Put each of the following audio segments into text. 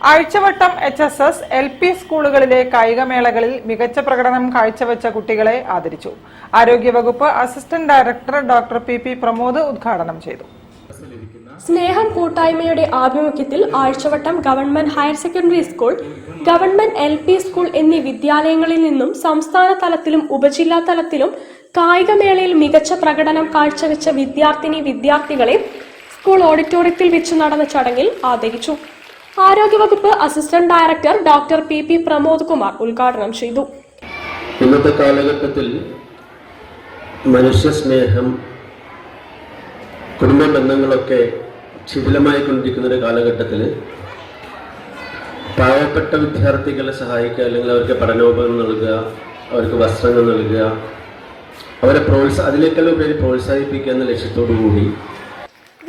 ആഴ്ചവട്ടം HSS LP സ്കൂളുകളിലെ കായികമേളകളിൽ മികച്ച പ്രകടനം കാഴ്ചവെച്ച കുട്ടികളെ ആദരിച്ചു. ആരോഗ്യവകുപ്പ് assistant director doctor PP Pramod ഉദ്ഘാടനം ചെയ്തു. സ്നേഹം കൂട്ടായ്മയുടെ ആഭിമുഖ്യത്തിൽ Azhchavattam government higher secondary school, government LP school എന്നീ വിദ്യാലയങ്ങളിൽ നിന്നും സംസ്ഥാന തലത്തിലും ഉപജില്ലാ തലത്തിലും കായികമേളയിൽ മികച്ച പ്രകടനം കാഴ്ചവെച്ച വിദ്യാർത്ഥികളെ സ്കൂൾ ഓഡിറ്റോറിയത്തിൽ വെച്ച് നടന്ന ചടങ്ങിൽ ആദരിച്ചു. ആരോഗ്യവകുപ്പ് assistant director doctor PP Pramod Kumar ഉദ്ഘാടനം ചെയ്തു. ഇന്നത്തെ കാലഘട്ടത്തിൽ മനുഷ്യ സ്നേഹം, കുടുംബ ബന്ധങ്ങളൊക്കെ ശിഥിലമായി കൊണ്ടിരിക്കുന്ന ഒരു കാലഘട്ടത്തിൽ പാവപ്പെട്ട വിദ്യാർത്ഥികളെ സഹായിക്കുക, അല്ലെങ്കിൽ അവർക്ക് പഠനോപകരണം നൽകുക, അവർക്ക് വസ്ത്രങ്ങൾ നൽകുക, അവരെ അതിലേക്കെല്ലാം പേര് പ്രോത്സാഹിപ്പിക്കുക എന്ന ലക്ഷ്യത്തോടു കൂടി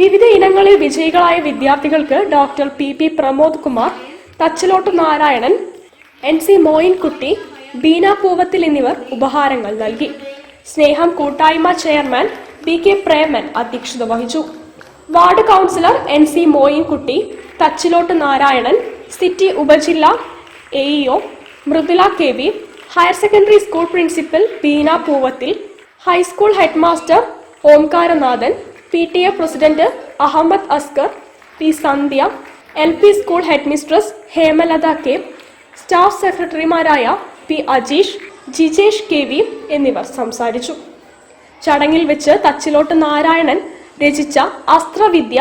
വിവിധ ഇനങ്ങളിൽ വിജയികളായ വിദ്യാർത്ഥികൾക്ക് doctor PP Pramod Kumar, Thachilott Narayanan, NC Moyinkutty, Beena Poovathil എന്നിവർ ഉപഹാരങ്ങൾ നൽകി. സ്നേഹം കൂട്ടായ്മ ചെയർമാൻ BK പ്രേമൻ അധ്യക്ഷത വഹിച്ചു. Ward councillor NC Moyinkutty, Thachilott Narayanan, city ഉപജില്ല AEO Mridula KB, higher secondary school principal Beena Poovathil, high school headmaster Omkaranathan, PTA president Ahammed Askar, P Sandhya, LP school headmistress Hemalatha K, staff സെക്രട്ടറിമാരായ P അജീഷ്, ജിജേഷ് KV എന്നിവർ സംസാരിച്ചു. ചടങ്ങിൽ വെച്ച് തച്ചിലോട്ട് നാരായണൻ രചിച്ച അസ്ത്രവിദ്യ,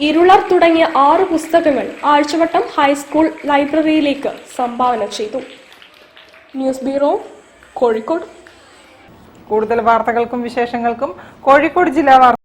ഇരുളർ തുടങ്ങിയ 6 പുസ്തകങ്ങൾ ആഴ്ചവട്ടം ഹൈസ്കൂൾ ലൈബ്രറിയിലേക്ക് സംഭാവന ചെയ്തു. News bureau, Kozhikode. കൂടുതൽ വാർത്തകൾക്കും വിശേഷങ്ങൾക്കും കോഴിക്കോട് ജില്ലാ